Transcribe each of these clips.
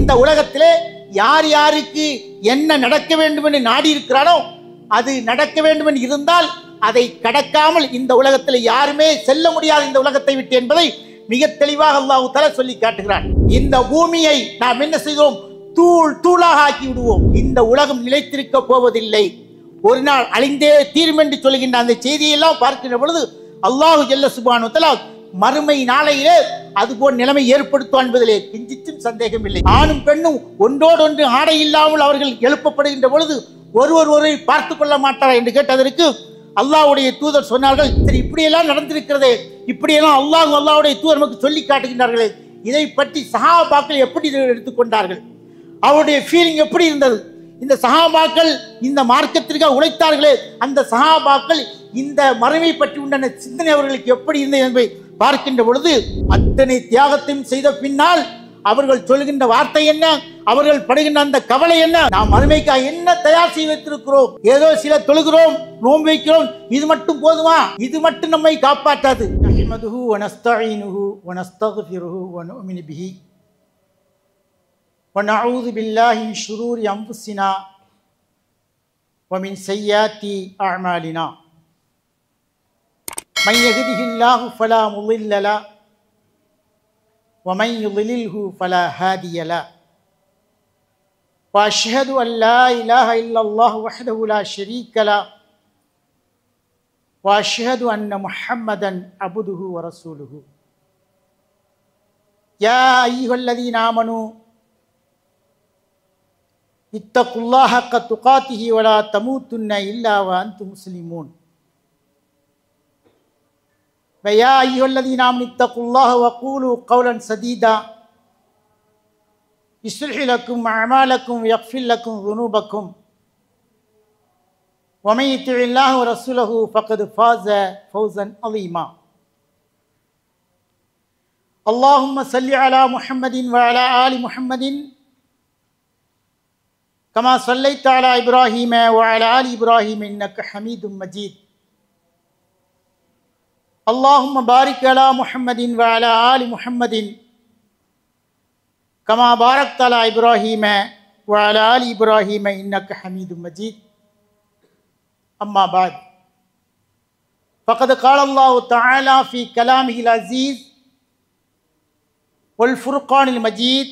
இந்த உலகத்திலே யார் யாருக்கு என்ன நடக்க வேண்டும் என்று நாடி இருக்கிறானோ அது நடக்க வேண்டும் என்று இருந்தால் அதை கடக்காமல் இந்த உலகத்தில் யாருமே செல்ல முடியாது இந்த உலகத்தை விட்டு என்பதை மிக தெளிவாக அல்லாஹ் தஆலா சொல்லி காட்டுகிறான். இந்த பூமியை நாம் என்ன செய்வோம்? தூள் தூளாக ஆக்கி விடுவோம். இந்த உலகம் நிலைத்திருக்க போவதில்லை, ஒரு நாள் அழிந்தே தீரும் என்று சொல்கின்ற அந்த செய்தியெல்லாம் பார்க்கின்ற பொழுது அல்லாஹ் ஜல்ல சுப்ஹானஹு வ தஆலா மறுமை நாளையிலே அதுபோல் நிலைமை ஏற்படுத்துவான் என்பதிலே கிஞ்சித்தும் சந்தேகம் இல்லை. ஆணும் பெண்ணும் ஒன்றோடொன்று ஆடை இல்லாமல் அவர்கள் எழுப்பப்படுகின்ற பொழுது ஒருவரை பார்த்து கொள்ள மாட்டாரா என்று கேட்டதற்கு அல்லாஹ்வுடைய தூதர் சொன்னார்கள், சரி இப்படியெல்லாம் நடந்திருக்கிறதே, இப்படியெல்லாம் அல்லாஹ்வுடைய தூதர் நமக்கு சொல்லி காட்டுகின்றார்களே, இதை பற்றி சஹாபாக்கள் எப்படி எடுத்துக்கொண்டார்கள், அவருடைய ஃபீலிங் எப்படி இருந்தது? இந்த சஹாபாக்கள் இந்த மார்க்கத்திற்காக உழைத்தார்களே, அந்த சஹாபாக்கள் இந்த மறுமை பற்றி உண்டான சிந்தனை அவர்களுக்கு எப்படி இருந்தது என்பதை பார்க்கின்ற பொழுது அத்தனை தியாகத்தையும் செய்த பின்னால் அவர்கள் சொல்கின்ற வார்த்தை என்ன, அவர்கள் படுகின்ற அந்த கவலை என்ன? நாம் மறுமைக்காக என்ன தயார் செய்து வைத்திருக்கிறோம்? ஏதோ சில தொழுகிறோம், நோன்பு வைக்கிறோம், இது மட்டும் போதுமா? இது மட்டும் நம்மை காப்பாற்றாது. நஹ்மதுஹு வ நஸ்தஈனுஹு வ நஸ்தக்ஃபிருஹு வ நுஅ்மினு பிஹி வ நஊது பில்லாஹி மின் ஷுரூரி அன்ஃபுஸினா வ மின் ஸய்யிஆத்தி அஅமாலினா من يهده الله فلا مضل له ومن يضلله فلا هادي له وأشهد أن لا إله إلا الله وحده لا شريك له وأشهد أن محمدا عبده ورسوله يا أيها الذين آمنوا اتقوا الله حق تقاته ولا تموتن إلا وأنتم مسلمون ويا أيها الذين آمنوا اتقوا الله وقولوا قولا سديدا يصلح لكم أعمالكم ويغفر لكم ذنوبكم ومن يطع الله ورسوله فقد فاز فوزا عظيما اللهم صل على محمد وعلى آل محمد كما صليت على إبراهيم وعلى آل إبراهيم إنك حميد مجيد اللهم بارك على محمد وعلى آل محمد كما باركت على إبراهيم وعلى آل إبراهيم إنك حميد مجيد أما بعد فقد قال الله تعالى في كلامه العزيز والفرقان المجيد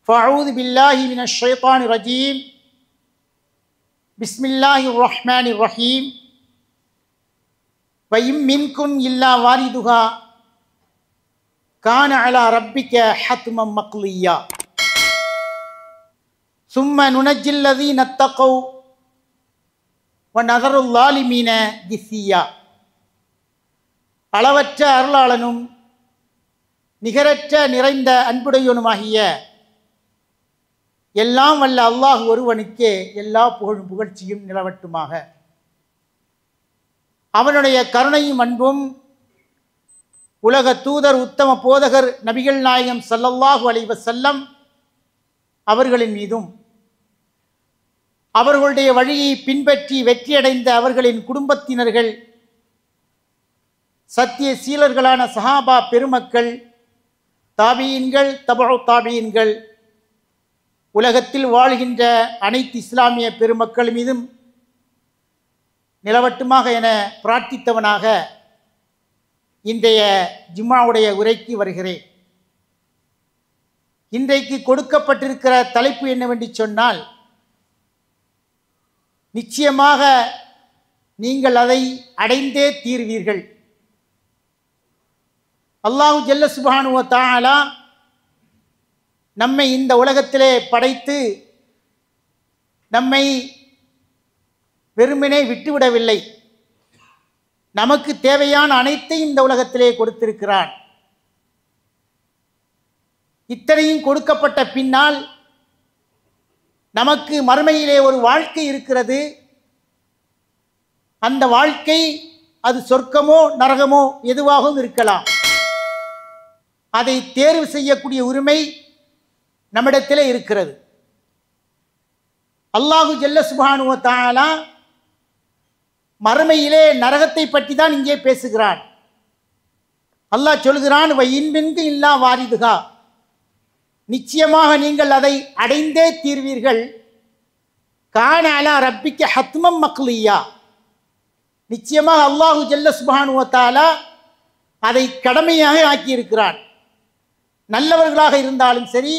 فأعوذ بالله من الشيطان الرجيم بسم الله الرحمن الرحيم وَإِن مِّنكُمْ إِلَّا وَارِدُهَا كَانَ عَلَى رَبِّكَ حَتْمًا مَّقْضِيًّا ثُمَّ نُنَجِّي الَّذِينَ اتَّقَوْا وَنَذَرُ الظَّالِمِينَ جِثِيًّا. அளவற்ற அருளாளனும் நிகரற்ற நிறைந்த அன்புடையவனுமாகிய எல்லாம் வல்ல அல்லாஹ் ஒருவனுக்கே எல்லா புகழும் புகழ்ச்சியும் நிலவட்டுமாக. அவனுடைய கருணையும் அன்பும் உலக தூதர் உத்தம போதகர் நபிகள் நாயகம் ஸல்லல்லாஹு அலைஹி வஸல்லம் அவர்களின் மீதும் அவர்களுடைய வழியை பின்பற்றி வெற்றியடைந்த அவர்களின் குடும்பத்தினர்கள், சத்திய சீலர்களான சஹாபா பெருமக்கள், தாபியீன்கள், தபஉ தாபியீன்கள், உலகத்தில் வாழ்கின்ற அனைத்து இஸ்லாமிய பெருமக்கள் மீதும் நிலவட்டுமாக என பிரார்த்தித்தவனாக இன்றைய ஜும்மாவுடைய உரைக்கு வருகிறேன். இன்றைக்கு கொடுக்கப்பட்டிருக்கிற தலைப்பு என்னவென்று சொன்னால், நிச்சயமாக நீங்கள் அதை அடைந்தே தீர்வீர்கள். அல்லாஹ் ஜல்ல சுப்ஹானஹு வ தஆலா நம்மை இந்த உலகத்திலே படைத்து நம்மை வெறுமனே விட்டுவிடவில்லை. நமக்கு தேவையான அனைத்தையும் இந்த உலகத்திலே கொடுத்திருக்கிறான். இத்தனையும் கொடுக்கப்பட்ட பின்னால் நமக்கு மறுமையிலே ஒரு வாழ்க்கை இருக்கிறது. அந்த வாழ்க்கை அது சொர்க்கமோ நரகமோ எதுவாகவும் இருக்கலாம். அதை தேர்வு செய்யக்கூடிய உரிமை நம்மிடத்திலே இருக்கிறது. அல்லாஹு ஜல்ல சுப்ஹானஹு வ தஆலா மறுமையிலே நரகத்தை பற்றி தான் இங்கே பேசுகிறான். அல்லாஹ் சொல்கிறான், வ இன் மின்கும் இல்லா வாரிதுஹா, நிச்சயமாக நீங்கள் அதை அடைந்தே தீர்வீர்கள். கான அலா ரப்பிக்க ஹத்மம் மக்லியா, நிச்சயமாக அல்லாஹு ஜல்ல சுப்ஹானஹு வ தஆலா அதை கடமையாக ஆக்கியிருக்கிறான். நல்லவர்களாக இருந்தாலும் சரி,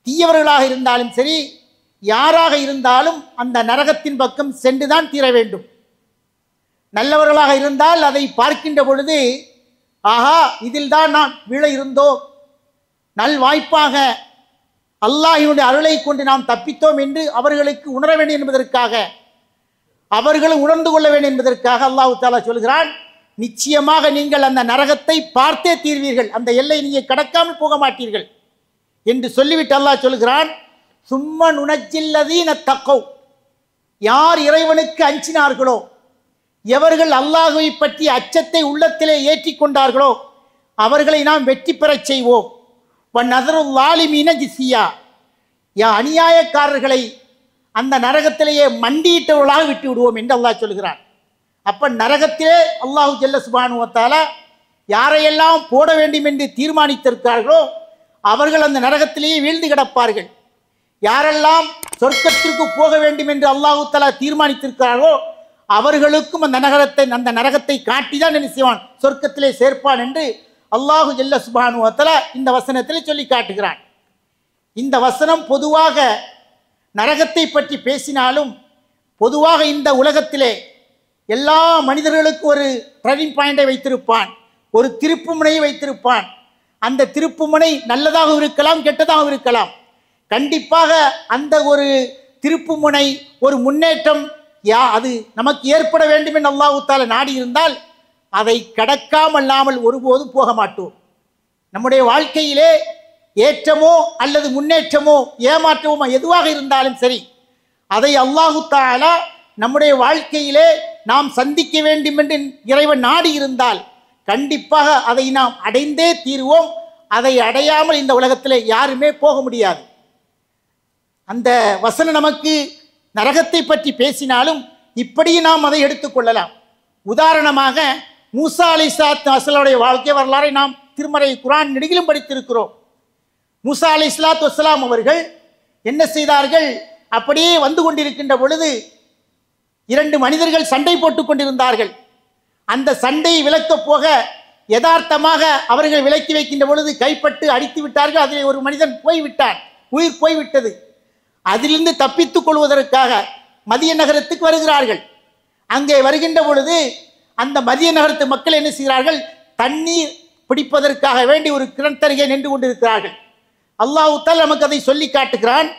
தீயவர்களாக இருந்தாலும் சரி, யாராக இருந்தாலும் அந்த நரகத்தின் பக்கம் சென்றுதான் தீர வேண்டும். நல்லவர்களாக இருந்தால் அதை பார்க்கின்ற பொழுது, ஆஹா இதில் தான் நாம் விழ இருந்தோம், நல் வாய்ப்பாக அல்லாஹ்வினுடைய அருளை கொண்டு நாம் தப்பித்தோம் என்று அவர்களுக்கு உணர வேண்டும் என்பதற்காக, அவர்களும் உணர்ந்து கொள்ள வேண்டும் என்பதற்காக அல்லாஹ் தஆலா சொல்கிறான், நிச்சயமாக நீங்கள் அந்த நரகத்தை பார்த்தே தீர்வீர்கள், அந்த எல்லை நீங்கள் கடக்காமல் போக மாட்டீர்கள் என்று சொல்லிவிட்டு அல்லாஹ் சொல்கிறான், சும்ம நுனஜ்ஜில்லதீன தக்கௌ, யார் இறைவனுக்கு அஞ்சினார்களோ, எவர்கள் அல்லாஹ்வை பற்றி அச்சத்தை உள்ளத்திலே ஏற்றி கொண்டார்களோ அவர்களை நாம் வெற்றி பெறச் செய்வோம். வநதருல் லாலிமீன ஜிஸியா, அநியாயக்காரர்களை அந்த நரகத்திலேயே மண்டியிட்டவர்களாக விட்டு விடுவோம் என்று அல்லாஹ் சொல்கிறான். அப்ப நரகத்திலே அல்லாஹு ஜல்ல சுப்ஹானஹு வ தஆலா யாரையெல்லாம் போட வேண்டும் என்று தீர்மானித்திருக்கிறார்களோ அவர்கள் அந்த நரகத்திலேயே வீழ்ந்து கிடப்பார்கள். யாரெல்லாம் சொர்க்கத்திற்கு போக வேண்டும் என்று அல்லாஹு தஆலா தீர்மானித்திருக்கிறார்களோ அவர்களுக்கும் அந்த நரகத்தை காட்டிதான் என்ன செய்வான், சொர்க்கத்திலே சேர்ப்பான் என்று அல்லாஹு ஜல்ல சுப்ஹானஹு வ தஆலா இந்த வசனத்தில் சொல்லி காட்டுகிறான். இந்த வசனம் பொதுவாக நரகத்தை பற்றி பேசினாலும், பொதுவாக இந்த உலகத்திலே எல்லா மனிதர்களுக்கும் ஒரு டர்னிங் பாயிண்டை வைத்திருப்பான், ஒரு திருப்புமுனையை வைத்திருப்பான். அந்த திருப்புமுனை நல்லதாக இருக்கலாம், கெட்டதாக இருக்கலாம். கண்டிப்பாக அந்த ஒரு திருப்புமுனை, ஒரு முன்னேற்றம் அது நமக்கு ஏற்பட வேண்டும் என்று அல்லாஹ் தஆலா நாடி இருந்தால் அதை கடக்காமல்லாமல் ஒருபோதும் போக மாட்டோம். நம்முடைய வாழ்க்கையிலே ஏற்றமோ அல்லது முன்னேற்றமோ ஏமாற்றமோ எதுவாக இருந்தாலும் சரி, அதை அல்லாஹ் தஆலா நம்முடைய வாழ்க்கையிலே நாம் சந்திக்க வேண்டும் என்று இறைவன் நாடி இருந்தால் கண்டிப்பாக அதை நாம் அடைந்தே தீருவோம். அதை அடையாமல் இந்த உலகத்திலே யாருமே போக முடியாது. அந்த வசனம் நமக்கு நரகத்தை பற்றி பேசினாலும் இப்படி நாம் அதை எடுத்துக்கொள்ளலாம். உதாரணமாக மூசா அலைஹிஸ்ஸலாத்து வஸ்ஸலாமுடைய வாழ்க்கை வரலாறை நாம் திருமறை குர்ஆன் நெடுகிலும் படித்திருக்கிறோம். மூசா அலைஹிஸ்ஸலாத்து வஸ்ஸலாம் அவர்கள் என்ன செய்தார்கள், அப்படியே வந்து கொண்டிருக்கின்ற பொழுது இரண்டு மனிதர்கள் சண்டை போட்டுக் கொண்டிருந்தார்கள். அந்த சண்டையை விலக்கப் போக யதார்த்தமாக அவர்கள் விலக்கி வைக்கின்ற பொழுது கைப்பட்டு அடித்து விட்டார்கள். அதில் ஒரு மனிதன் போய்விட்டான், உயிர் போய்விட்டது. அதிலிருந்து தப்பித்துக் கொள்வதற்காக மதிய நகரத்துக்கு வருகிறார்கள். அங்கே வருகின்ற பொழுது அந்த மதிய நகரத்து மக்கள் என்ன செய்கிறார்கள், தண்ணீர் பிடிப்பதற்காக வேண்டி ஒரு கிணற்றருகே நின்று கொண்டிருக்கிறார்கள். அல்லாஹ் தஆலா நமக்கு அதை சொல்லி காட்டுகிறான்.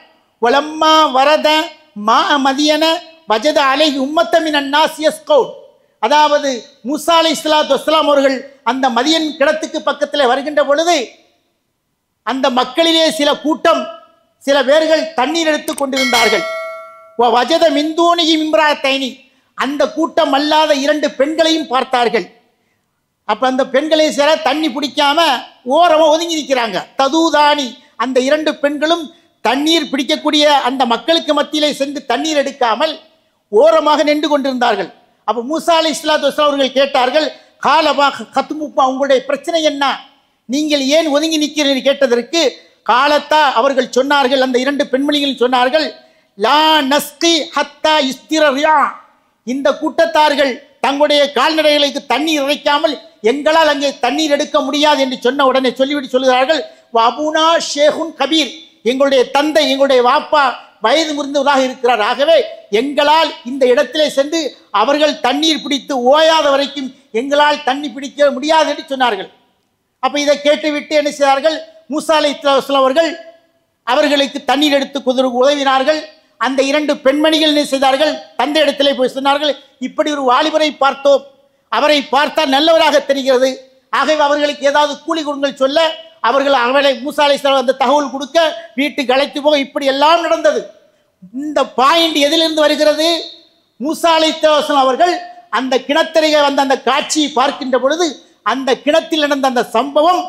வலம்மா வரத மா மதியன வஜத அலைஹி உம்மத்த மினன் நாஸ் யஸ்கௌன், அதாவது மூசா அலைஹிஸ்ஸலாத்து வஸ்ஸலாம் அவர்கள் அந்த மதியன் கிணத்துக்கு பக்கத்தில் வருகின்ற பொழுது அந்த மக்களிலே சில கூட்டம், சில பேர்கள் தண்ணீர் எடுத்துக் கொண்டிருந்தார்கள். வஜத மிந்தூனி இம்ராத்தைனி, அந்த கூட்டம் அல்லாத இரண்டு பெண்களையும் பார்த்தார்கள். அப்ப அந்த பெண்களை சில தண்ணி பிடிக்காம ஓரமா ஒதுங்கி நிற்கிறாங்க. ததூதானி, அந்த இரண்டு பெண்களும் தண்ணீர் பிடிக்கக்கூடிய அந்த மக்களுக்கு மத்தியிலே சென்று தண்ணீர் எடுக்காமல் ஓரமாக நின்று கொண்டிருந்தார்கள். அப்ப மூசா அலைஹிஸ்ஸலாத்து வஸ்ஸலாம் அவர்கள் கேட்டார்கள், காலபா கத்துமுப்பா, உங்களுடைய பிரச்சனை என்ன, நீங்கள் ஏன் ஒதுங்கி நிற்கிறீர்கள் கேட்டதற்கு காலத்தா அவர்கள் சொன்னார்கள், அந்த இரண்டு பெண்மணிகள் சொன்னார்கள், லா நஸ்கி ஹத்தா இஸ்திரரியா, இந்த கூட்டத்தார்கள் தங்களுடைய கால்நடைகளுக்கு தண்ணீர் இறைக்காமல் எங்களால் அங்கே தண்ணீர் எடுக்க முடியாது என்று சொன்ன உடனே சொல்லிவிட்டு சொல்கிறார்கள், அபுனா ஷேகுன் கபீர், எங்களுடைய தந்தை, எங்களுடைய வாப்பா வயது முதிர்ந்தவராக இருக்கிறார். ஆகவே எங்களால் இந்த இடத்திலே சென்று அவர்கள் தண்ணீர் பிடித்து ஓயாத வரைக்கும் எங்களால் தண்ணி பிடிக்க முடியாது என்று சொன்னார்கள். அப்ப இதை கேட்டுவிட்டு என்ன செய்தார்கள், மூசா அலைஹிஸ்ஸலாம் அவர்கள் அவர்களுக்கு தண்ணீர் எடுத்து உதவினார்கள். அந்த இரண்டு பெண்மணிகள் என்ன செய்தார்கள், தந்தை இடத்திலே போய் சொன்னார்கள், இப்படி ஒரு வாலிபரை பார்த்தோம், அவரை பார்த்தால் நல்லவராக தெரிகிறது, ஆகவே அவர்களுக்கு ஏதாவது கூலி கொடுங்கள் சொல்ல அவர்கள் அவளை மூசா அலைஹிஸ்ஸலாம் அந்த தகவல் கொடுக்க வீட்டுக்கு அழைத்து போக இப்படி எல்லாம் நடந்தது. இந்த பாயிண்ட் எதிலிருந்து வருகிறது, மூசா அலைஹிஸ்ஸலாம் அவர்கள் அந்த கிணத்தருகே வந்த அந்த காட்சியை பார்க்கின்ற பொழுது அந்த கிணத்தில் நடந்த அந்த சம்பவம்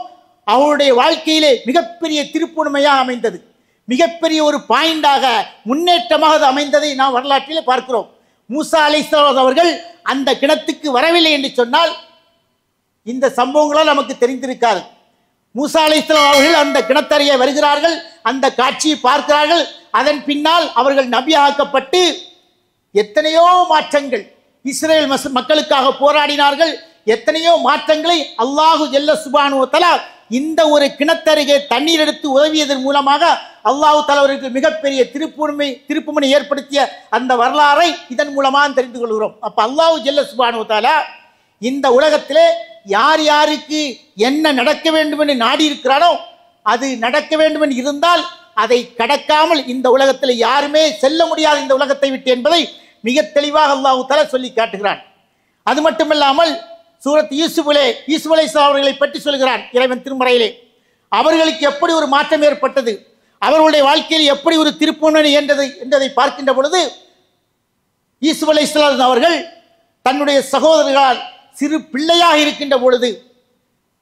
அவருடைய வாழ்க்கையிலே மிகப்பெரிய திருப்புமையாக அமைந்தது, மிகப்பெரிய ஒரு பாயிண்டாக முன்னேற்றமாக அது அமைந்ததை நாம் வரலாற்றிலே பார்க்கிறோம். மூசா அலைஹிஸ்ஸலாம் அவர்கள் அந்த கிணத்துக்கு வரவில்லை என்று சொன்னால் இந்த சம்பவங்களால் நமக்கு தெரிந்திருக்காது. மூசா அலைஹிஸ்ஸலாம் அவர்கள் அந்த கிணத்தருகே வருகிறார்கள், அந்த காட்சியை பார்க்கிறார்கள். அதன் பின்னால் அவர்கள் நபியாக்கப்பட்டு எத்தனையோ மாற்றங்கள், இஸ்ரேல் மக்களுக்காக போராடினார்கள். எத்தனையோ மாற்றங்களை அல்லாஹு ஜல்ல சுப்ஹானஹு வ தஆலா இந்த ஒரு கிணத்தருகே தண்ணீர் எடுத்து உதவியதன் மூலமாக அல்லாஹு தஆலா அவர்களுக்கு மிகப்பெரிய திருப்புமுனை ஏற்படுத்திய அந்த வரலாறை இதன் மூலமாக தெரிந்து கொள்கிறோம். அப்ப அல்லாஹு ஜல்ல சுப்ஹானஹு வ தஆலா இந்த உலகத்திலே யார் யாருக்கு என்ன நடக்க வேண்டும் என்று நாடி இருக்கிறானோ அது நடக்க வேண்டும் என்று இருந்தால் அதை கடக்காமல் இந்த உலகத்தில் யாருமே செல்ல முடியாது இந்த உலகத்தை விட்டு என்பதை மிக தெளிவாக அல்லாஹ் தஆலா சொல்லி காட்டுகிறான். அது மட்டுமல்லாமல் சூரத் யூசுஃப் அலைஹிஸ்ஸலாம் அவர்களை பற்றி சொல்கிறான் இறைவன் திருமறையிலே. அவர்களுக்கு எப்படி ஒரு மாற்றம் ஏற்பட்டது, அவர்களுடைய வாழ்க்கையில் எப்படி ஒரு திருப்புமுனை என்றதை பார்க்கின்ற பொழுது, யூசுஃப் அலைஹிஸ்ஸலாம் அவர்கள் தன்னுடைய சகோதரர்களால் சிறு பிள்ளையாக இருக்கின்ற பொழுது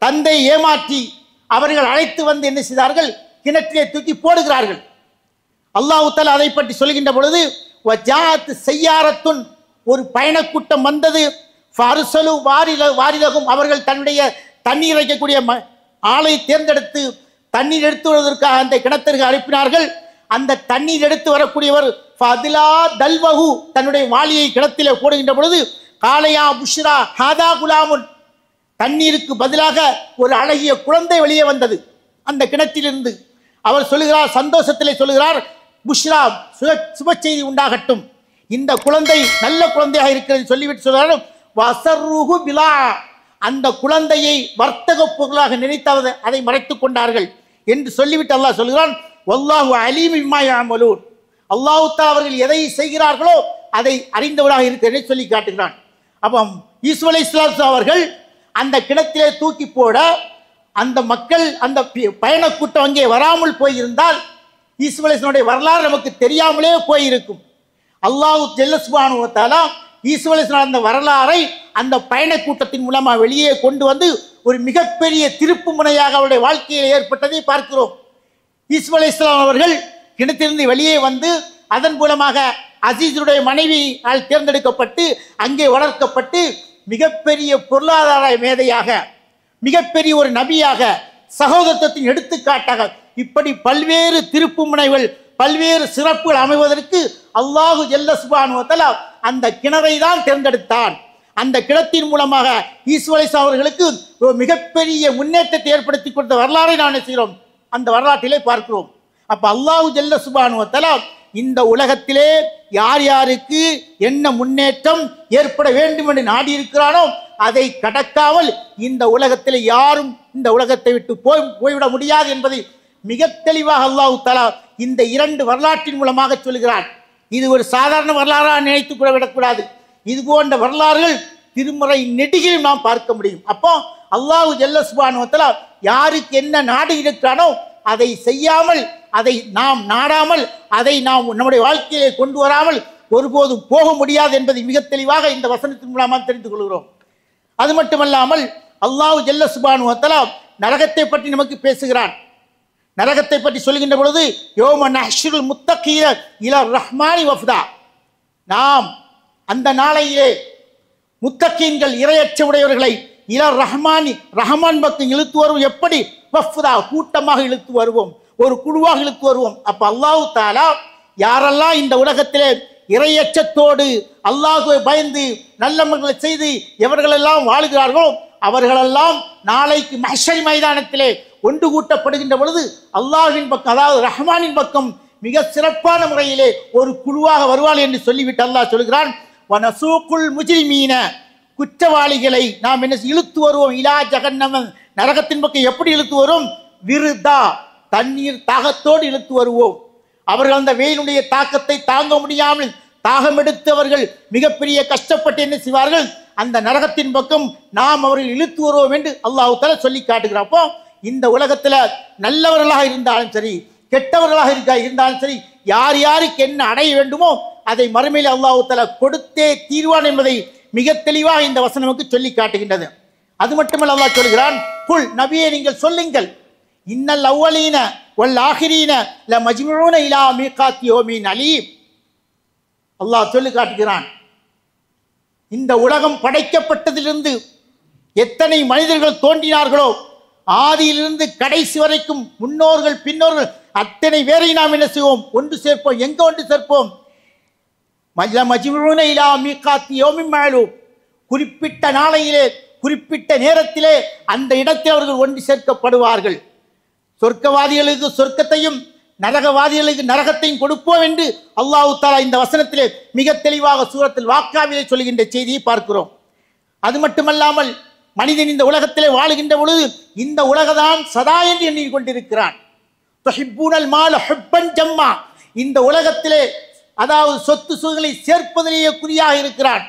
தந்தை ஏமாற்றி அவர்கள் அழைத்து வந்து என்ன செய்தார்கள், கிணற்றிலே தூக்கி போடுகிறார்கள். அல்லாஹ் தஆலா அதை பற்றி சொல்கின்ற பொழுது, வஜாத் செய்யாரத்துன், ஒரு பயணக்கூட்டம் வந்தது, ஃபர்சலு வாரிலகும், அவர்கள் தன்னுடைய தண்ணீர் வைக்கக்கூடிய ஆளை தேர்ந்தெடுத்து தண்ணீர் எடுத்து வருவதற்காக அந்த கிணத்திற்கு அனுப்பினார்கள். அந்த தண்ணீர் எடுத்து வரக்கூடியவர் ஃபதிலா தல்வஹு, தன்னுடைய வாளியை கிணத்திலே போடுகின்ற பொழுது, காலையா புஷ்ரா ஹாதா குலாமுன், தண்ணீருக்கு பதிலாக ஒரு அழகிய குழந்தை வெளியே வந்தது அந்த கிணற்றிலிருந்து. அவர் சொல்லுகிறார், சந்தோஷத்திலே சொல்லுகிறார், புஷ்ரா சுப செய்தி உண்டாகட்டும், இந்த குழந்தை நல்ல குழந்தையாக இருக்கிறது சொல்லிவிட்டு சொல்கிறார், வசர்ருஹு பிலா, அந்த குழந்தையை வர்த்தக பொருளாக நினைத்தாவது அதை மறைத்துக் கொண்டார்கள் என்று சொல்லிவிட்டு அல்லாஹ் சொல்கிறான், வல்லாஹு அலீம் பிமா யஅமலூன், அல்லாஹ் தஆலா அவர்கள் எதை செய்கிறார்களோ அதை அறிந்தவராக இருக்கிறதை சொல்லி காட்டுகிறான். அப்போ யூசுஃப் அலைஹிஸ்ஸலாம் அவர்கள் அந்த கிணத்திலே தூக்கி போட அந்த மக்கள், அந்த பயணக்கூட்டம் அங்கே வராமல் போயிருந்தால் யூசுஃப் அலைஹிஸ்ஸலாமுடைய வரலாறு நமக்கு தெரியாமலே போயிருக்கும். அல்லாஹ் ஜல்ல சுப்ஹானஹு வ தஆலா யூசுஃப் அலைஹிஸ்ஸலாம் அந்த வரலாறை அந்த பயணக்கூட்டத்தின் மூலமாக வெளியே கொண்டு வந்து ஒரு மிகப்பெரிய திருப்பு முனையாக அவருடைய வாழ்க்கையில் ஏற்பட்டதை பார்க்கிறோம். யூசுஃப் அலைஹிஸ்ஸலாம் அவர்கள் கிணத்திலிருந்து வெளியே வந்து அதன் மூலமாக அசீஸுடைய மனைவியால் தேர்ந்தெடுக்கப்பட்டு அங்கே வளர்க்கப்பட்டு மிகப்பெரிய பொருளாதார மேதையாக, மிகப்பெரிய ஒரு நபியாக, சகோதரத்தின் எடுத்துக்காட்டாக, இப்படி பல்வேறு திருப்பு முனைகள், பல்வேறு சிறப்புகள் அமைவதற்கு அல்லாஹு ஜல்ல சுப்ஹானஹு வ தஆலா அந்த கிணறை தான் தேர்ந்தெடுத்தான். அந்த கிணத்தின் மூலமாக யூசுஃப் அலைஹிஸ்ஸலாம் அவர்களுக்கு ஒரு மிகப்பெரிய முன்னேற்றத்தை ஏற்படுத்தி கொடுத்த வரலாறை நாம் செய்கிறோம், அந்த வரலாற்றிலே பார்க்கிறோம். அப்ப அல்லாஹு ஜல்ல சுப்ஹானஹு வ தஆலா இந்த உலகத்திலே யார் யாருக்கு என்ன முன்னேற்றம் ஏற்பட வேண்டும் என்று நாடி இருக்கிறானோ அதை கடக்காமல் இந்த உலகத்தில் யாரும் இந்த உலகத்தை விட்டு போய்விட முடியாது என்பதை மிக தெளிவாக அல்லாஹ் தஆலா இந்த இரண்டு வரலாற்றின் மூலமாக சொல்கிறான். இது ஒரு சாதாரண வரலாறாக நினைத்து கூட விடக்கூடாது. இது போன்ற வரலாறுகள் திருமறை நெடுகிலும் நாம் பார்க்க முடியும். அப்போ அல்லாஹ் ஜல்ல சுப்ஹானஹு வ தஆலா யாருக்கு என்ன நாடு இருக்கிறானோ அதை செய்யாமல், அதை நாம் நாடாமல், அதை நாம் நம்முடைய வாழ்க்கையிலே கொண்டு வராமல் ஒருபோதும் போக முடியாது என்பதை மிக தெளிவாக இந்த வசனத்தின் மூலமாக தெரிந்து கொள்கிறோம். அது மட்டுமல்லாமல் அல்லாஹ் ஜல்ல சுப்ஹானஹு வ தஆலா நரகத்தை பற்றி நமக்கு பேசுகிறான். நரகத்தை பற்றி சொல்கின்ற பொழுது, யௌம நஹ்ஷுருல் முத்தகீன இலா ரஹ்மானி வஃதா, நாம் அந்த நாளையிலே முத்தகீன்கள் இறையற்ற உடையவர்களை இலா ரஹ்மானி, ரஹ்மான் பக்கம் இழுத்து வருவோம். எப்படி? வஃதா, கூட்டமாக இழுத்து வருவோம், ஒரு குழுவாக இழுத்து வருவோம். அப்ப அல்லாஹ் தஆலா யாரெல்லாம் இந்த உலகத்திலே இறையச்சத்தோடு அல்லாஹ்வை பயந்து நல்லமல்களை செய்து எவர்களெல்லாம் வாழுகிறார்களோ அவர்களெல்லாம் நாளைக்கு மஹ்ஷர் மைதானத்திலே ஒன்று கூட்டப்படுகின்ற பொழுது அல்லாஹ்வின் பக்கம், அதாவது ரஹ்மானின் பக்கம் மிக சிறப்பான முறையிலே ஒரு குழுவாக வருவாள் என்று சொல்லிவிட்டு அல்லாஹ் சொல்கிறான், வனசூக்குல் முஜ்ரிமீன, குற்றவாளிகளை நாம் என்ன இழுத்து வருவோம், இலா ஜஹன்னம, நரகத்தின் பக்கம் எப்படி இழுத்து வரும்? விருதா, தண்ணீர் தாகத்தோடு இழுத்து வருவோம். அவர்கள் அந்த வெயிலுடைய தாக்கத்தை தாங்க முடியாமல் தாகம் எடுத்து அவர்கள் மிகப்பெரிய கஷ்டப்பட்டு என்ன செய்வார்கள், அந்த நரகத்தின் பக்கம் நாம் அவர்கள் இழுத்து வருவோம் என்று அல்லாஹ் தஆலா சொல்லி காட்டுகிறார். அப்போ இந்த உலகத்துல நல்லவர்களாக இருந்தாலும் சரி, கெட்டவர்களாக இருந்தாலும் சரி, யார் யாருக்கு என்ன அடைய வேண்டுமோ அதை மறுமையில் அல்லாஹ் தஆலா கொடுத்தே தீர்வான் என்பதை மிக தெளிவாக இந்த வசனம் நமக்கு சொல்லி காட்டுகின்றது. அது மட்டுமல்ல, அல்லாஹ் சொல்கிறான், குல், நபியே நீங்கள் சொல்லுங்கள், இன்னல் அவ்வலீன வல் ஆகிரீன லமஜ்முஊன இலா மீகாத்தி யௌமின் அலீம். அல்லாஹ் சொல்லி காட்டுகிறான், இந்த உலகம் படைக்கப்பட்டதிலிருந்து எத்தனை மனிதர்கள் தோன்றினார்களோ ஆதியிலிருந்து கடைசி வரைக்கும் முன்னோர்கள் பின்னோர்கள் அத்தனை பேரை நாம் என்ன செய்வோம்? ஒன்று சேர்ப்போம். எங்க ஒன்று சேர்ப்போம்? குறிப்பிட்ட நாளையிலே குறிப்பிட்ட நேரத்திலே அந்த இடத்தில் அவர்கள் ஒன்று சேர்க்கப்படுவார்கள். சொர்க்கவாதிகளுக்கு சொர்க்கத்தையும் நரகவாதிகளுக்கு நரகத்தையும் கொடுப்போம் என்று அல்லாஹ் தஆலா இந்த வசனத்திலே மிக தெளிவாக சூரத்துல் வாக்கியாவிலே சொல்கின்ற செய்தியை பார்க்கிறோம். அது மட்டுமல்லாமல் மனிதன் இந்த உலகத்திலே வாழுகின்ற பொழுது இந்த உலகதான் சதா என்று எண்ணிக்கொண்டிருக்கிறான். இந்த உலகத்திலே அதாவது சொத்து சுகங்களை சேர்ப்பதிலேயே குறியாக இருக்கிறான்.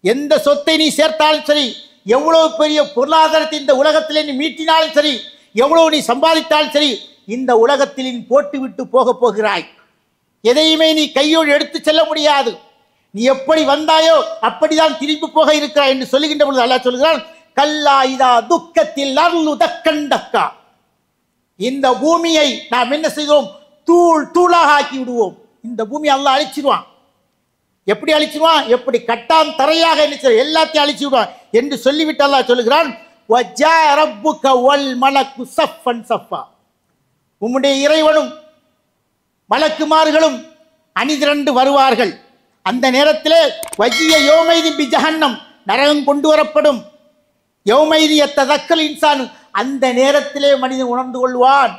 எந்த சொத்தை நீ சேர்த்தாலும் சரி, எவ்வளவு பெரிய பொருளாதாரத்தை இந்த உலகத்திலே நீ மீட்டினாலும் சரி, எவ்வளவு நீ சம்பாதித்தாலும் சரி, இந்த உலகத்தில் நீ போட்டுவிட்டு போக போகிறாய். எதையுமே நீ கையோடு எடுத்து செல்ல முடியாது. நீ எப்படி வந்தாயோ அப்படிதான் திரும்பி போக இருக்கிறாய் என்று சொல்லுகின்ற பொழுது அல்லாஹ் சொல்கிறான், கல்லா இதா துக்கத்தில் அருளு தக்கண்டக்கா. இந்த பூமியை நாம் என்ன செய்வோம்? தூள் தூளாக ஆக்கி விடுவோம். இந்த பூமி அல்லாஹ் அழிச்சிடுவான். எப்படி அழிச்சிடுவான்? எப்படி கட்டாம் தரையாக என்ன செய்ய எல்லாத்தையும் அழிச்சு விடுவான் என்று சொல்லிவிட்டு அல்லாஹ் சொல்லுகிறான், வஜா ரப்புக வல் மலக்கு சஃபன் சஃபா. உம்முடைய இறைவனும் மலக்குமார்களும் அணிதிரண்டு வருவார்கள். அந்த நேரத்திலே வஜிய யௌமைதி பி ஜஹன்னம், நரகம் கொண்டு வரப்படும். யௌமைதி யத்ததக்கல் இன்சான், அந்த நேரத்திலே மனிதன் உணர்ந்து கொள்வான்.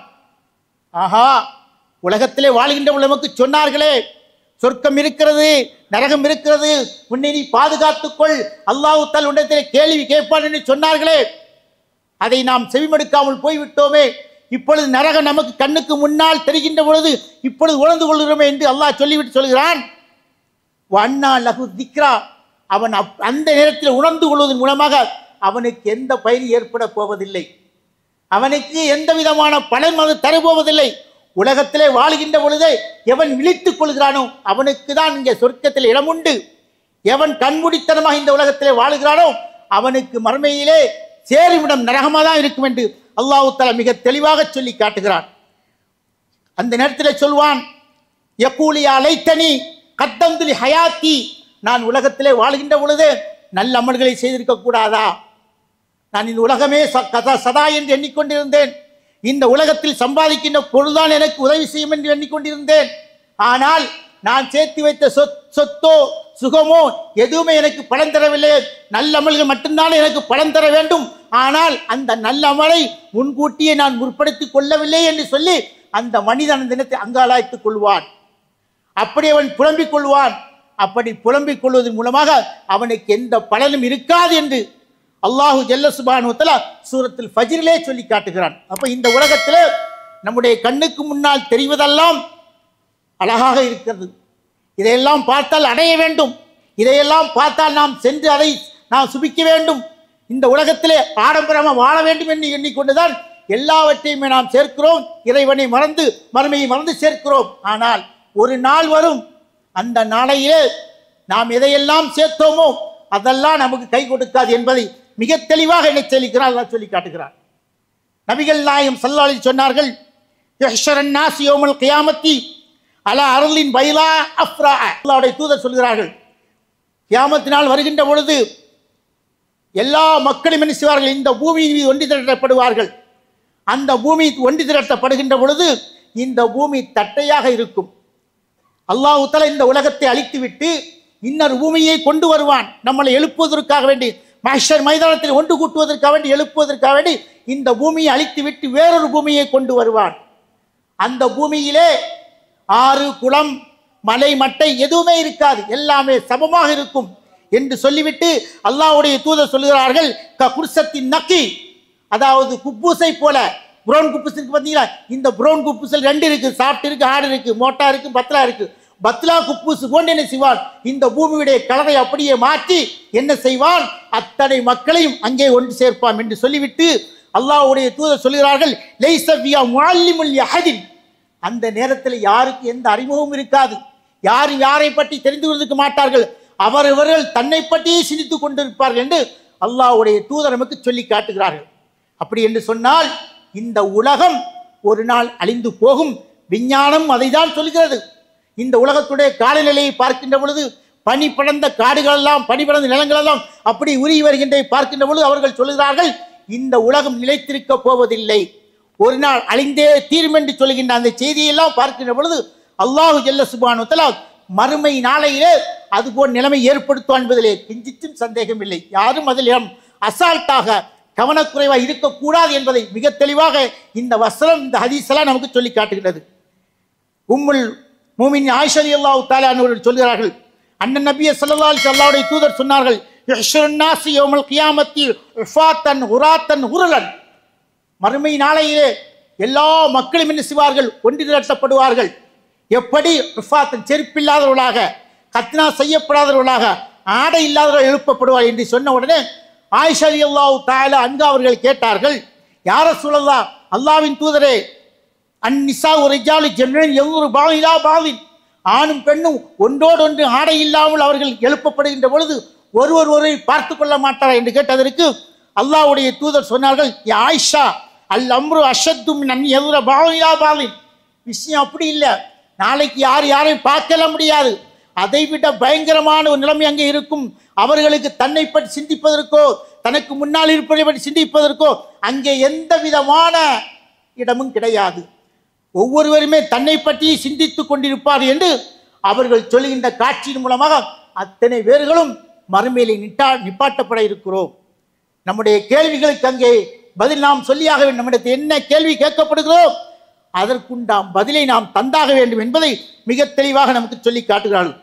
ஆஹா, உலகத்திலே வாழ்கின்ற நமக்கு சொன்னார்களே சொர்க்கம் இருக்கிறது, நரகம் இருக்கிறது, உன்னை நீ பாதுகாத்துக்கொள், அல்லாஹ் தஆலா உன்னிடத்திலே கேள்வி கேட்பான் என்று சொன்னார்களே, அதை நாம் செவிமடுக்காமல் போய்விட்டோமே. இப்பொழுது நரகம் நமக்கு கண்ணுக்கு முன்னால் தெரிகின்ற பொழுது இப்பொழுது உணர்ந்து கொள்கிறோமே என்று அல்லாஹ் சொல்லிவிட்டு சொல்கிறான், வண்ணா லகு திக்ரா. அவன் அந்த நேரத்தில் உணர்ந்து கொள்வதன் மூலமாக அவனுக்கு எந்த பயன் ஏற்பட போவதில்லை, அவனுக்கு எந்த விதமான பலன் அது தரப்போவதில்லை. உலகத்திலே வாழ்கின்ற பொழுதே எவன் விழித்துக் கொள்கிறானோ அவனுக்கு தான் இங்கே சொர்க்கத்தில் இடம் உண்டு. எவன் கண்மூடித்தனமாக இந்த உலகத்திலே வாழுகிறானோ அவனுக்கு மறுமையிலே சேருமிடம் நரகமாக தான் இருக்கும் என்று அல்லாஹ் தஆலா மிக தெளிவாக சொல்லி காட்டுகிறான். அந்த நேரத்தில் சொல்வான், யகூலியா லைத்தனி கத்தம்துலி ஹயாத்தி. நான் உலகத்திலே வாழ்கின்ற பொழுது நல்ல அமல்களை செய்திருக்க கூடாதா? நான் இந்த உலகமே சதா என்று எண்ணிக்கொண்டிருந்தேன். இந்த உலகத்தில் சம்பாதிக்கின்ற பொருள்தான் எனக்கு உதவி செய்யும் என்று எண்ணிக்கொண்டிருந்தேன். ஆனால் நான் சேர்த்து வைத்த சொத்தோ சுகமோ எதுவுமே எனக்கு பலன் தரவில்லை. நல்ல அமல்கள் மட்டும்தான் எனக்கு பலன் தர வேண்டும். ஆனால் அந்த நல்ல அமலை முன்கூட்டியே நான் முற்படுத்திக் கொள்ளவில்லை என்று சொல்லி அந்த மனிதன் அந்த தினத்தை அங்காளாய்த்துக் கொள்வான். அப்படி அவன் புலம்பிக் கொள்வான். அப்படி புலம்பிக் கொள்வதன் மூலமாக அவனுக்கு எந்த பலனும் இருக்காது என்று அல்லாஹு ஜல்ல சுப்ஹானஹு வ தஆலா சூரத்துல் ஃபஜ்ரிலே சொல்லி காட்டுகிறான். அப்ப இந்த உலகத்திலே நம்முடைய கண்ணுக்கு முன்னால் தெரிவதெல்லாம் அழகாக இருக்கிறது. இதையெல்லாம் பார்த்தால் அடைய வேண்டும், இதையெல்லாம் பார்த்தால் நாம் சென்று அதை நாம் சுபிக்க வேண்டும், இந்த உலகத்திலே ஆடம்பரமாக வாழ வேண்டும் என்று எண்ணிக்கொண்டுதான் எல்லாவற்றையுமே நாம் சேர்க்கிறோம். இறைவனை மறந்து மறுமையை மறந்து சேர்க்கிறோம். ஆனால் ஒரு நாள் வரும், அந்த நாளையிலே நாம் எதையெல்லாம் சேர்த்தோமோ அதெல்லாம் நமக்கு கை கொடுக்காது என்பதை மிக தெளிவாக என்ன சொல்லிக்கிறார், அல்லாஹ் சொல்லி காட்டுகிறார். நபிகள் நாயகம் ஸல்லல்லாஹு அலைஹி சொன்னார்கள், யஹ்ஷரன் நாஸ் யௌமல் கியாமத்தி அலா அர்லின் பைலா அஃப்ரா. அல்லாஹ்வுடைய தூதர் சொல்கிறார்கள், கியாமத்தினால் வருகின்ற பொழுது எல்லா மக்களும் என்ன செய்வார்கள்? இந்த பூமியின் மீது ஒன்று திரட்டப்படுவார்கள். அந்த பூமி ஒன்று திரட்டப்படுகின்ற பொழுது இந்த பூமி தட்டையாக இருக்கும். அல்லாஹ் தஆலா இந்த உலகத்தை அழித்துவிட்டு இன்னொரு பூமியை கொண்டு வருவான். நம்மளை எழுப்புவதற்காக வேண்டி, மஹ்ஷர் மைதானத்தில் ஒன்று கூட்டுவதற்காக வேண்டி, எழுப்புவதற்காக வேண்டி இந்த பூமியை அழித்துவிட்டு வேறொரு பூமியை கொண்டு வருவான். அந்த பூமியிலே ஆறு குளம் மலை மட்டை எதுவுமே இருக்காது, எல்லாமே சமமாக இருக்கும் என்று சொல்லிவிட்டு அல்லாஹ்வுடைய தூதர் சொல்கிறார்கள், குர்சத்தின் நக்கி, அதாவது குப்பூசை போல. புரௌன் குப்பூஸ் இருக்கு பார்த்தீங்களா? இந்த புரௌன் குப்பூசல் ரெண்டு இருக்கு, சாப்பிட்டு இருக்கு, ஆடு இருக்கு, மோட்டா இருக்கு, பத்லா இருக்கு. பத்லா குப்பூசு போன்று என்ன செய்வான்? இந்த பூமியுடைய கலரை அப்படியே மாற்றி என்ன செய்வான்? அத்தனை மக்களையும் அங்கே ஒன்று சேர்ப்பான் என்று சொல்லிவிட்டு அல்லாஹ்வுடைய தூதர் சொல்கிறார்கள், லைஸபியா முஅல்லிமுல் யஹதின். அந்த நேரத்தில் யாருக்கு எந்த அறிமுகமும் இருக்காது, யாரும் யாரை பற்றி தெரிந்து கொள்வதற்கு மாட்டார்கள், அவரவர்கள் தன்னை பற்றியே சிந்தித்துக் கொண்டிருப்பார்கள் என்று அல்லாஹ்வுடைய தூதர் நமக்கு சொல்லி காட்டுகிறார்கள். அப்படி என்று சொன்னால் இந்த உலகம் ஒரு நாள் அழிந்து போகும். விஞ்ஞானம் அதை தான் சொல்கிறது. இந்த உலகத்துடைய காலநிலையை பார்க்கின்ற பொழுது பனி படர்ந்த காடுகள் எல்லாம், பனி படர்ந்த நிலங்கள் எல்லாம் அப்படி உருகி வருகின்ற பார்க்கின்ற பொழுது அவர்கள் சொல்கிறார்கள், இந்த உலகம் நிலைத்திருக்க போவதில்லை, ஒரு நாள் அழிந்தே தீரும் என்று சொல்கின்ற அந்த செய்தியெல்லாம் பார்க்கின்ற பொழுது அல்லாஹு ஜல்ல சுப்ஹானஹு வ தஆலா மறுமை நாளையிலே அதுபோல் நிலைமை ஏற்படுத்துவான் என்பதிலே கிஞ்சித்தும் சந்தேகம் இல்லை. யாரும் அதில் அசால்ட்டாக கவனக்குறைவாக இருக்கக்கூடாது என்பதை மிக தெளிவாக இந்த வசனம், இந்த ஹதீஸெல்லாம் நமக்கு சொல்லி காட்டுகிறது. உம்முல் மூமின் ஆயிஷா ரலியல்லாஹு தஆலா அவர்கள் சொல்கிறார்கள், அண்ணன் நபியே ஸல்லல்லாஹு அலைஹி வஸல்லம் அவருடைய தூதர் சொன்னார்கள், யுஹ்ஷருன் நாஸு யௌமல் கியாமத்தி உஃபாத்தன் உராத்தன் உருலன். மறுமை நாளையிலே எல்லா மக்களும் என்ன செய்வார்கள்? ஒன்று திரட்டப்படுவார்கள். எப்படி? உஃபாத்தன், செருப்பில்லாதவர்களாக, கத்னா செய்யப்படாதவர்களாக, ஆடை இல்லாதவர்கள் எழுப்பப்படுவார் என்று சொன்ன உடனே ஆயிஷா ரலியல்லாஹு தஆலா அன்ஹா அவர்கள் கேட்டார்கள், யா ரசூலல்லாஹ், அல்லாஹ்வின் தூதரே, அந்நிசா ரிஜாலு ஜம்ஈன் யன்துரு பஅது இலா பஅதின், ஆணும் பெண்ணும் ஒன்றோடொன்று ஆடை இல்லாமல் அவர்கள் எழுப்பப்படுகின்ற பொழுது ஒருவரை பார்த்து கொள்ள மாட்டாரா என்று கேட்டதற்கு அல்லாஹ்வுடைய தூதர் சொன்னார்கள், யா ஆயிஷா, அல் அம்ரு அஷத்து மின் அன் யன்துர பஅது இலா பஅதின். விஷயம் அப்படி இல்லை, நாளைக்கு யாரையும் பார்க்கல முடியாது, அதைவிட பயங்கரமான ஒரு நிலைமை அங்கே இருக்கும். அவர்களுக்கு தன்னை பற்றி சிந்திப்பதற்கோ தனக்கு முன்னால் இருப்பதை பற்றி சிந்திப்பதற்கோ அங்கே எந்த விதமான இடமும் கிடையாது. ஒவ்வொருவருமே தன்னை பற்றி சிந்தித்துக் கொண்டிருப்பார் என்று அவர்கள் சொல்லுகின்ற காட்சியின் மூலமாக அத்தனை பேர்களும் மறுமையிலே நிப்பாட்டப்பட இருக்கிறோம். நம்முடைய கேள்விகளுக்கு அங்கே பதில் நாம் சொல்லியாக வேண்டும். நம்மிடத்தில் என்ன கேள்வி கேட்கப்படுகிறோம் அதற்குண்டாம் பதிலை நாம் தந்தாக வேண்டும் என்பதை மிக தெளிவாக நமக்கு சொல்லி காட்டுகிறார்கள்.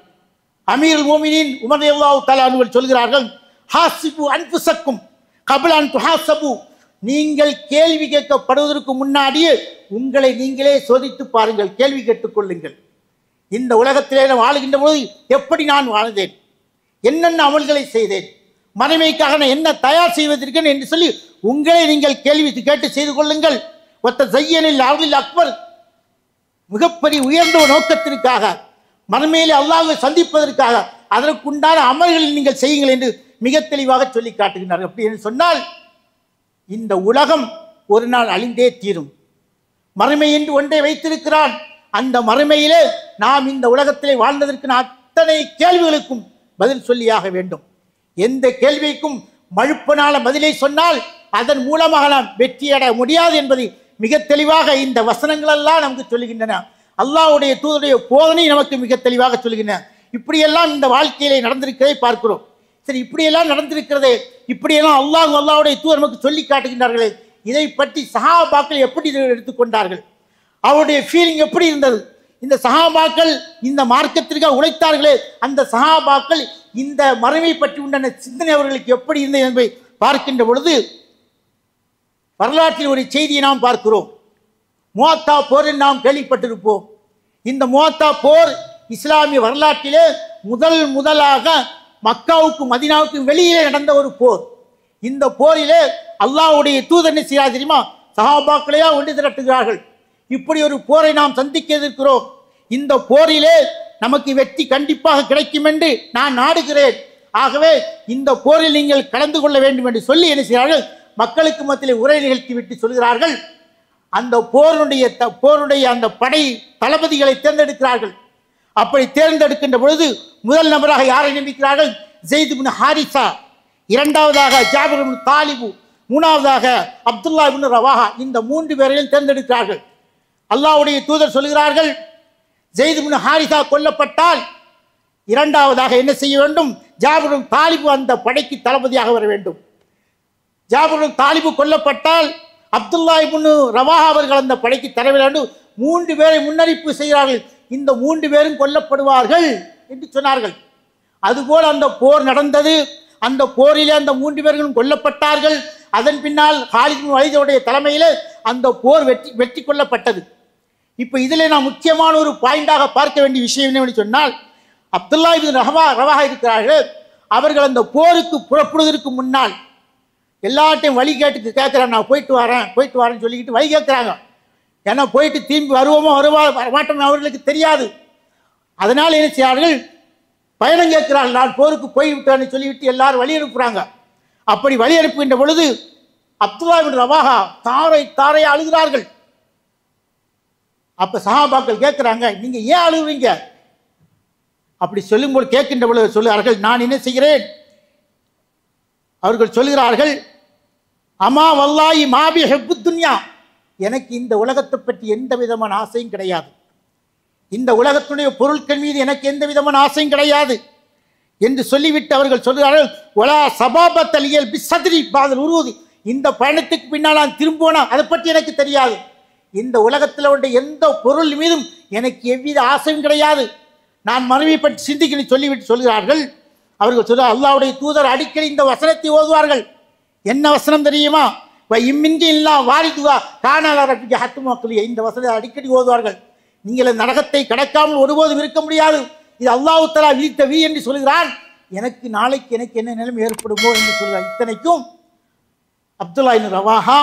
அமீருல் மோமினின் உமர் ரலியல்லாஹு தஆலா அவர்கள் சொல்கிறார்கள், ஹாசிபு அன்ஃபுஸக்கும் கப்ல அன் துஹாஸபு. நீங்கள் கேள்வி கேட்கப்படுவதற்கு முன்னாடியே உங்களை நீங்களே சோதித்து பாருங்கள், கேள்வி கேட்டுக்கொள்ளுங்கள். இந்த உலகத்திலே நான் வாழுகின்ற போது எப்படி நான் வாழ்ந்தேன், என்னென்ன அமல்களை செய்தேன், மனைமைக்காக நான் என்ன தயார் செய்வதற்கேன் என்று சொல்லி உங்களை நீங்கள் கேள்வி கேட்டு செய்து கொள்ளுங்கள். ஒத்த ஜையனில் அருளில் அக்பர், மிகப்பெரிய உயர்ந்த நோக்கத்திற்காக, மறுமையிலே அல்லாஹ்வை சந்திப்பதற்காக அதற்குண்டான அமல்களை நீங்கள் செய்யுங்கள் என்று மிக தெளிவாக சொல்லி காட்டுகின்றார்கள். அப்படி என்று சொன்னால் இந்த உலகம் ஒரு நாள் அழிந்தே தீரும். மறுமை என்று ஒன்றை வைத்திருக்கிறான். அந்த மறுமையிலே நாம் இந்த உலகத்திலே வாழ்ந்ததற்கு அத்தனை கேள்விகளுக்கும் பதில் சொல்லியாக வேண்டும். எந்த கேள்விக்கும் மழுப்பனால பதிலை சொன்னால் அதன் மூலமாக நாம் வெற்றியடைய முடியாது என்பதை மிக தெளிவாக இந்த வசனங்களெல்லாம் நமக்கு சொல்லுகின்றன. அல்லாஹ்வுடைய தூதருடைய போதனை நமக்கு மிக தெளிவாக சொல்லுகின்றன. இப்படியெல்லாம் இந்த வாழ்க்கையிலே நடந்திருக்கிறதை பார்க்கிறோம். சரி, இப்படியெல்லாம் நடந்திருக்கிறதே, இப்படியெல்லாம் அல்லாஹ்வுடைய தூதர் நமக்கு சொல்லி காட்டுகின்றார்களே, இதை பற்றி சஹாபாக்கள் எப்படி எடுத்துக்கொண்டார்கள், அவருடைய ஃபீலிங் எப்படி இருந்தது, இந்த சஹாபாக்கள் இந்த மார்க்கத்திற்காக உழைத்தார்களே அந்த சஹாபாக்கள் இந்த மறுமை பற்றி உண்டான சிந்தனை அவர்களுக்கு எப்படி இருந்தது என்பதை பார்க்கின்ற பொழுது வரலாற்றில் ஒரு செய்தியை நாம் பார்க்கிறோம். முஅத்தா போர் என்று நாம் கேள்விப்பட்டிருப்போம். இந்த முஅத்தா போர் இஸ்லாமிய வரலாற்றிலே முதலாக மக்காவுக்கு மதீனாவுக்கு வெளியே நடந்த ஒரு போர். இந்த போரிலே அல்லாஹ்வுடைய தூதர் என்ன செய்ய தெரியுமா, சஹாபாக்களையா ஒன்று திரட்டுகிறார்கள். இப்படி ஒரு போரை நாம் சந்திக்க இருக்கிறோம். இந்த போரிலே நமக்கு வெற்றி கண்டிப்பாக கிடைக்கும் என்று நான் நாடுகிறேன். ஆகவே இந்த போரில் நீங்கள் கலந்து கொள்ள வேண்டும் என்று சொல்லி என்ன செய்கிறார்கள், மக்களுக்கு மத்தியிலே உரை நிகழ்த்தி விட்டு சொல்கிறார்கள். அந்த போருடைய அந்த படை தளபதிகளை தேர்ந்தெடுக்கிறார்கள். அப்படி தேர்ந்தெடுக்கின்ற பொழுது முதல் நபராக யாரை நியமிக்கிறார்கள், ஸைத் இப்னு ஹாரிஸா, இரண்டாவதாக ஜாபிர் இப்னு தாலிபு, மூணாவதாக அப்துல்லா இப்னு ரவாஹா. இந்த 3 பேரையும் தேர்ந்தெடுக்கிறார்கள். அல்லாஹ்வுடைய தூதர் சொல்கிறார்கள், ஸைத் இப்னு ஹாரிஸா கொல்லப்பட்டால் இரண்டாவதாக என்ன செய்ய வேண்டும், ஜாபிர் இப்னு தாலிபு அந்த படைக்கு தளபதியாக வர வேண்டும். ஜாபிர் இப்னு தாலிபு கொல்லப்பட்டால் அப்துல்லா இப்னு ரவாஹா அவர்கள் அந்த படைக்கு தர வேண்டும். 3 பேரை முன்னறிப்பு செய்கிறார்கள். இந்த 3 பேரும் கொல்லப்படுவார்கள் என்று சொன்னார்கள். அதுபோல் அந்த போர் நடந்தது. அந்த போரிலே அந்த 3 பேர்களும் கொல்லப்பட்டார்கள். அதன் பின்னால் காலித் பின் வலீதுடைய தலைமையில் அந்த போர் வெற்றி கொள்ளப்பட்டது. இப்போ இதில் நான் முக்கியமான ஒரு பாயிண்டாக பார்க்க வேண்டிய விஷயம் என்னவென்று சொன்னால், அப்துல்லா இப்னு ரவாஹா இருக்கிறார்கள். அவர்கள் அந்த போருக்கு புறப்படுவதற்கு முன்னால் எல்லாட்டையும் வழி கேட்குறாங்க. நான் போயிட்டு வரேன்னு சொல்லிக்கிட்டு வழி கேட்குறாங்க. ஏன்னா போயிட்டு திரும்பி வருவோமோ மாட்டோமோ அவர்களுக்கு தெரியாது. அதனால் என்ன செய்யார்கள், பயணம் கேட்கிறார்கள். நான் போருக்கு போய்விட்டேன்னு சொல்லிவிட்டு எல்லாரும் வழி அனுப்புகிறாங்க. அப்படி வழி அனுப்புகின்ற பொழுது அப்துல்லா இப்னு ரவாஹா தாரையாக அழுகிறார்கள். அப்போ சஹாபாக்கள் கேட்குறாங்க, நீங்கள் ஏன் அழுகுறீங்க? அப்படி சொல்லும்போது கேட்கின்ற பொழுது சொல்லுகிறார்கள், நான் என்ன செய்கிறேன்? அவர்கள் சொல்கிறார்கள், அம்மா வல்லாஹி மாபி ஹுப்புத் துன்யா, எனக்கு இந்த உலகத்தை பற்றி எந்த விதமான ஆசையும் கிடையாது, இந்த உலகத்துடைய பொருட்கள் மீது எனக்கு எந்த விதமான ஆசையும் கிடையாது என்று சொல்லிவிட்டு அவர்கள் சொல்கிறார்கள், ஒலா சபாபத் அலியல் பிஸ்ஸத்ரி பாதல் உருவுதி, இந்த பயணத்துக்கு பின்னால் நான் திரும்புவேனா அதை பற்றி எனக்கு தெரியாது, இந்த உலகத்தில் உள்ள எந்த பொருள் மீதும் எனக்கு எவ்வித ஆசையும் கிடையாது, நான் மனைவி பற்றி சிந்திக்கணும் சொல்லிவிட்டு சொல்கிறார்கள். அவர்கள் சொல்கிறார், அல்லாஹ்வுடைய தூதர் அடிக்கடி இந்த வசனத்தை ஓதுவார்கள். என்ன வசனம் தெரியுமா? இம்மின்றி இல்லா வாரிதுவா காணாளரப்பிக்கு ஹத்துமாக்கலிய, இந்த வசனத்தை அடிக்கடி ஓதுவார்கள். நீங்கள் நரகத்தை கடக்காமல் ஒருபோதும் இருக்க முடியாது, இது அல்லாஹ் தஆலா விதித்த வி என்று சொல்கிறான், எனக்கு நாளைக்கு எனக்கு என்ன நிலைமை ஏற்படுமோ என்று சொல்கிறார். இத்தனைக்கும் அப்துல்லா இப்னு ரவாஹா,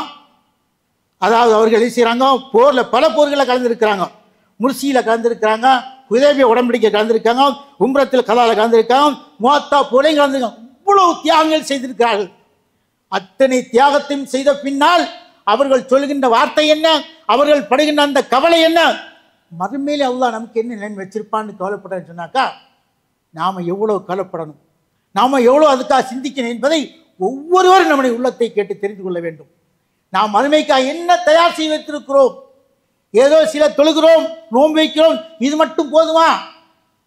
அதாவது அவர்கள் என்ன செய்கிறாங்க, போரில் பல போர்களில் கலந்துருக்கிறாங்க, முர்சியில் கலந்துருக்கிறாங்க, ஹுதைபியா உடன்படிக்கை கலந்துருக்காங்க, உம்ரத்தில் கலாவில் கலந்துருக்காங்க, முஅத்தா போலையும் கலந்துருக்காங்க. இவ்வளவு தியாகங்கள் செய்திருக்கிறார்கள். அத்தனை தியாகத்தையும் செய்த பின்னால் அவர்கள் சொல்கின்ற வார்த்தை என்ன, அவர்கள் படுகின்ற அந்த கவலை என்ன, மறுமையிலே அல்லாஹ் நமக்கு என்ன நிலைமை வச்சிருப்பான்னு கவலைப்படன்னு சொன்னாக்கா, நாம் எவ்வளோ கவலைப்படணும், நாம் எவ்வளோ அதுக்காக சிந்திக்கணும் என்பதை ஒவ்வொருவரும் நம்முடைய உள்ளத்தை கேட்டு தெரிந்து கொள்ள வேண்டும். நாம் மறுமைக்காக என்ன தயார் செய்து வைத்திருக்கிறோம்? ஏதோ சில தொழுகிறோம், நோன்பு வைக்கிறோம், இது மட்டும் போதுமா?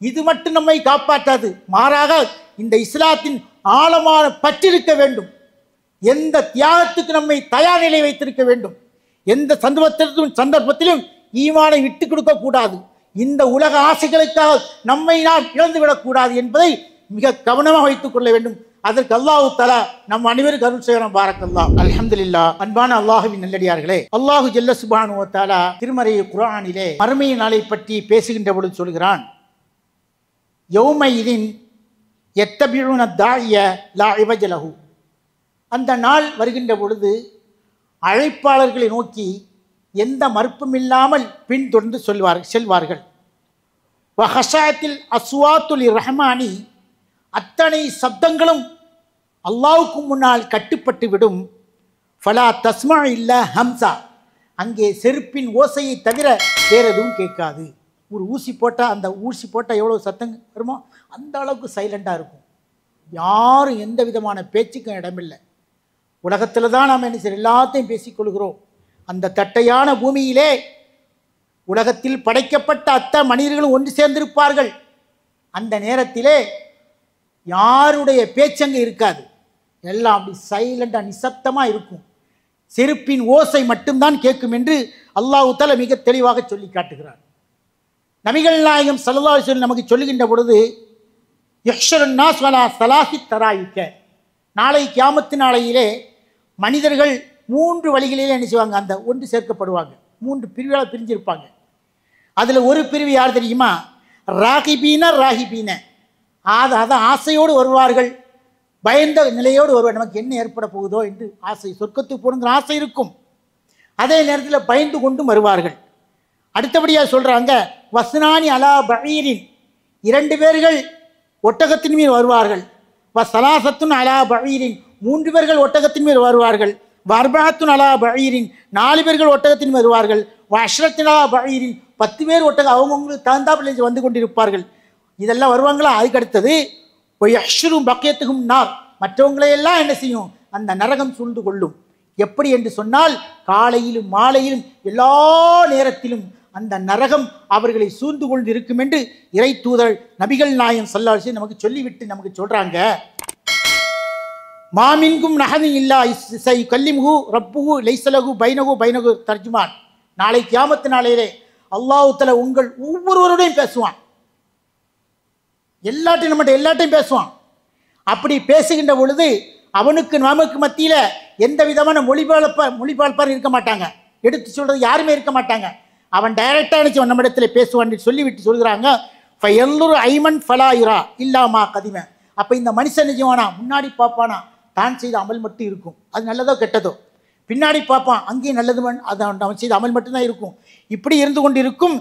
இது மட்டும் நம்மை காப்பாற்றாது. மாறாக இந்த இஸ்லாத்தின் ஆழமான பற்றிருக்க வேண்டும். எந்த தியாகத்துக்கு நம்மை தயார் நிலை வைத்திருக்க வேண்டும். எந்த சந்தர்ப்பத்திலும் ஈமானை விட்டு கொடுக்க கூடாது. இந்த உலக ஆசைகளுக்காக நம்மை நாம் இழந்துவிடக்கூடாது என்பதை மிக கவனமாக வைத்துக் கொள்ள வேண்டும். அதற்கு அல்லாஹு தஆலா நம் அனைவருக்கு அருள் செய்யணும். பாரக்கல்லாஹ். அல்ஹம்துலில்லாஹ். அன்பான அல்லாஹ்வின் நல்லடியார்களே, அல்லாஹு ஜல்ல சுப்ஹானஹு வ தஆலா திருமறை குர்ஆனிலே மறுமை நாளை பற்றி பேசுகின்ற பொழுது சொல்கிறான், யௌமைதின் யத்தபிஉன தாஇய லா இவஜ லஹு, அந்த நாள் வருகின்ற பொழுது அழைப்பாளர்களை நோக்கி எந்த மறுப்பும் இல்லாமல் பின்தொடர்ந்து செல்வார்கள். வஹஷாத்தில் அஸ்வாத்துல் ரஹ்மானி, அத்தனை சப்தங்களும் அல்லாஹ்வுக்கு முன்னால் கட்டுப்பட்டு விடும். ஃபலா தஸ்மா இல்ல ஹம்சா, அங்கே செருப்பின் ஓசையை தவிர வேற எதுவும் கேட்காது. ஒரு ஊசி போட்டால், அந்த ஊசி போட்டால் எவ்வளோ சத்தம் வருமோ அந்த அளவுக்கு சைலண்டாக இருக்கும். யாரும் எந்த விதமான பேச்சுக்கும் இடமில்லை. உலகத்தில் தான் நாம் என்ன செய்ய எல்லாத்தையும் பேசிக்கொள்கிறோம். அந்த தட்டையான பூமியிலே உலகத்தில் படைக்கப்பட்ட அத்தனை மனிதர்களும் ஒன்று சேர்ந்திருப்பார்கள். அந்த நேரத்திலே யாருடைய பேச்சங்க இருக்காது, எல்லாம் அப்படி சைலண்டாக நிசப்தமாக இருக்கும். செருப்பின் ஓசை மட்டும்தான் கேட்கும் என்று அல்லாஹ் தஆலா மிக தெளிவாக சொல்லி காட்டுகிறார். நபிகள் நாயகம் ஸல்லல்லாஹு அலைஹி வஸல்லம் நமக்கு சொல்லுகின்ற பொழுது, யஹ்ஷருன் நாஸ் வலா ஸலாஹி தராயிக, நாளை கியாமத்து நாளையிலே மனிதர்கள் 3 வழிகளிலே என்ன செய்வாங்க, அந்த ஒன்று சேர்க்கப்படுவாங்க. 3 பிரிவுகளாக பிரிஞ்சிருப்பாங்க. அதில் ஒரு பிரிவு யார் தெரியுமா? ராகிபீன, அதான் ஆசையோடு வருவார்கள், பயந்த நிலையோடு வருவார். நமக்கு என்ன ஏற்பட போகுதோ என்று ஆசை, சொர்க்கத்துக்கு போகணுங்கிற ஆசை இருக்கும். அதே நேரத்தில் பயந்து கொண்டும் வருவார்கள். அடுத்தபடியாக சொல்கிறாங்க, வஸ்னானி அலா பஈரின், 2 பேர்கள் ஒட்டகத்தின் மீது வருவார்கள். வசலாசத்துன் அலா பஈரின், 3 பேர்கள் ஒட்டகத்தின் மீது வருவார்கள். வர்பாத்துன் அலா பஈரின், 4 பேர்கள் ஒட்டகத்தின் மீது வருவார்கள். வஷ்ரத்தின் அலா பஈரின், 10 பேர் ஒட்டகம் அவங்களுக்கு தகுந்தாப்பில் வந்து கொண்டிருப்பார்கள். இதெல்லாம் வருவாங்களா? அதுக்கு அடுத்தது யஹ்ஷுரும் பக்கியத்துக்கும் நார், மற்றவங்களையெல்லாம் என்ன செய்யும், அந்த நரகம் சூழ்ந்து கொள்ளும். எப்படி என்று சொன்னால், காலையிலும் மாலையிலும் எல்லா நேரத்திலும் அந்த நரகம் அவர்களை சூழ்ந்து கொண்டு இருக்கும் என்று இறை தூதர் நபிகள் நாயகம் ஸல்லல்லாஹு அலைஹி வஸல்லம் நமக்கு சொல்லிவிட்டு நமக்கு சொல்றாங்க, மாமின்கும் நஹனி இல்லா இஸ்ஸை கல்லிமுஹு ரப்புஹு லைஸலஹு பைனஹு தர்ஜுமான். நாளை கியாமத்து நாளையிலே அல்லாஹ் தஆலா உங்கள் ஒவ்வொருவரோடையும் பேசுவான். எல்லாட்டையும் பேசுவான். அப்படி பேசுகின்ற பொழுது அவனுக்கு நமக்கு மத்தியில் எந்த விதமான மொழிபாழ்ப்பார் இருக்க மாட்டாங்க, எடுத்து சொல்றது யாருமே இருக்க மாட்டாங்க. அவன் டைரக்டாக நினச்சி நம்ம இடத்துல பேசுவான்னு சொல்லிவிட்டு சொல்கிறாங்க, ஃபயல்லுரு ஐமன் ஃபலாயிரா இல்லாமா கதிம. அப்போ இந்த மனுஷன் நிஜமானா முன்னாடி பார்ப்பானா தான் செய்த அமல் மட்டும் இருக்கும், அது நல்லதோ கெட்டதோ. பின்னாடி பார்ப்பான், அங்கேயும் நல்லது அது அவன் செய்த அமல் மட்டும்தான் இருக்கும். இப்படி இருந்து கொண்டு இருக்கும்.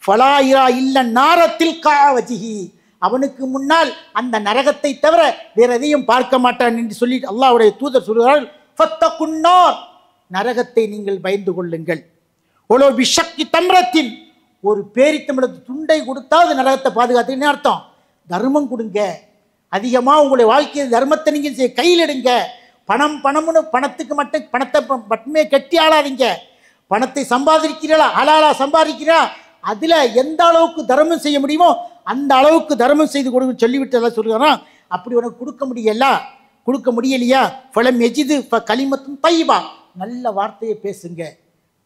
ஃபலாயிரா இல்ல நாரத்தில் காவஜிஹி, அவனுக்கு முன்னால் அந்த நரகத்தை தவிர வேற எதையும் பார்க்க மாட்டான் என்று சொல்லி அல்லாஹ்வுடைய தூதர் சொல்கிறார்கள், ஃபத்தகுன்னார், நரகத்தை நீங்கள் பயந்து கொள்ளுங்கள். ஒலோ பிஷக்கி தம்ரத்தின், ஒரு பேரித்தமிழத்து துண்டை கொடுத்தாவது நரகத்தை பாதுகாத்துன்னு அர்த்தம். தர்மம் கொடுங்க, அதிகமாக உங்களுடைய வாழ்க்கையை தர்மத்தை நீங்கள் கையில் எடுங்க. பணம் பணம்னு பணத்துக்கு மட்டும் பணத்தை மட்டுமே கட்டி ஆளாதீங்க. பணத்தை சம்பாதிக்கிறீங்களா, ஹலாலா சம்பாதிக்கிறா, அதில் எந்த அளவுக்கு தர்மம் செய்ய முடியுமோ அந்த அளவுக்கு தர்மம் செய்து கொடுக்க சொல்லிவிட்டு எல்லாம் சொல்லுறான். அப்படி உனக்கு கொடுக்க முடியலையா, ஃபலம் எஜிது கலிமத்தும் தையபா, நல்ல வார்த்தையை பேசுங்க.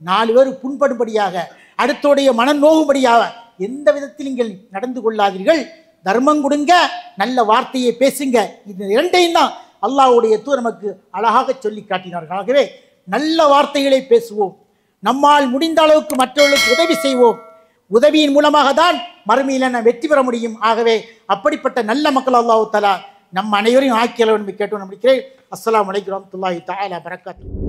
4 பேர் புண்படும்படியாக, அடுத்தோடைய மனம் நோகும்படியாக எந்த விதத்தில் நீங்கள் நடந்து கொள்ளாதீர்கள். தர்மம் கொடுங்க, நல்ல வார்த்தையை பேசுங்க. இது 2ஐயும் தான் அல்லாஹ்வுடைய தூதர் நமக்கு அழகாக சொல்லி காட்டினார்கள். ஆகவே நல்ல வார்த்தைகளை பேசுவோம், நம்மால் முடிந்த அளவுக்கு மற்றவர்களுக்கு உதவி செய்வோம். உதவியின் மூலமாக தான் மறுமையில் நாம் வெற்றி பெற முடியும். ஆகவே அப்படிப்பட்ட நல்ல மக்கள் அல்லாஹ் தஆலா நம் அனைவரையும் ஆக்கியளவு கேட்டு நம்பிக்கிறேன். அஸ்ஸலாமு அலைக்கும் வரஹ்மத்துல்லாஹி தஆலா வபரகாத்துஹு.